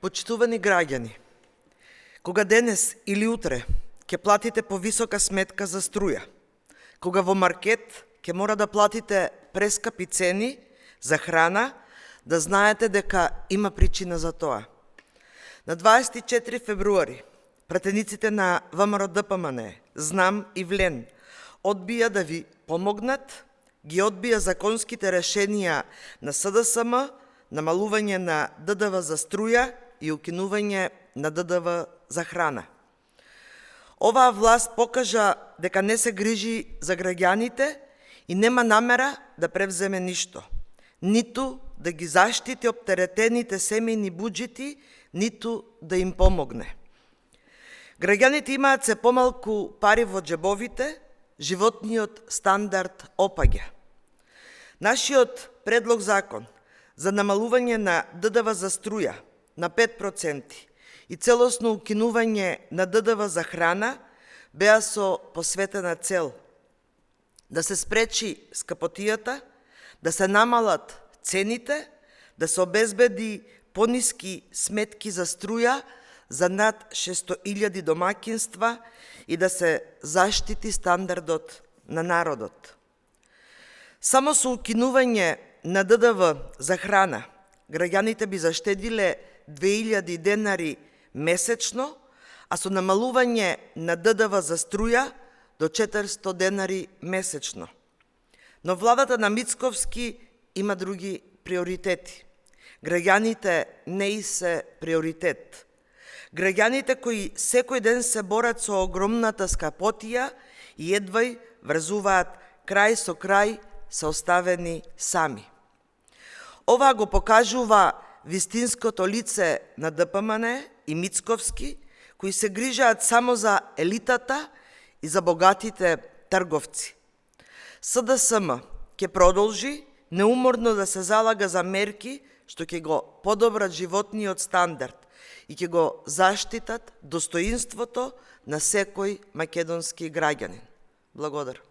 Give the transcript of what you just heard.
Почитувани граѓани, кога денес или утре ќе платите повисока сметка за струја, кога во маркет ќе мора да платите прескапи цени за храна, да знаете дека има причина за тоа. На 24 февруари пратениците на ВМРО-ДПМН, Знам и Влен одбија да ви помогнат, ги одбија законските решенија на СДСМ, намалување на ДДВ за струја и укинување на ДДВ за храна. Оваа власт покажа дека не се грижи за граѓаните и нема намера да превземе ништо, ниту да ги заштити оптеретените семејни буџети, ниту да им помогне. Граѓаните имаат се помалку пари во џебовите, животниот стандард опаѓа. Нашиот предлог закон за намалување на ДДВ за струја на 5% и целосно укинување на ДДВ за храна беа со посветена цел да се спречи скапотијата, да се намалат цените, да се обезбеди пониски сметки за струја за над 600.000 домаќинства и да се заштити стандардот на народот. Само со укинување на ДДВ за храна граѓаните би заштедиле 2.000 денари месечно, а со намалување на ДДВ за струја до 400 денари месечно. Но владата на Мицковски има други приоритети. Граѓаните не и се приоритет. Граѓаните кои секој ден се борат со огромната скапотија и едвај врзуваат крај со крај, се оставени сами. Ова го покажува вистинското лице на ДПМН и Мицковски, кои се грижаат само за елитата и за богатите трговци. СДСМ ќе продолжи неуморно да се залага за мерки што ќе го подобрат животниот стандард и ќе го заштитат достоинството на секој македонски граѓанин. Благодарам.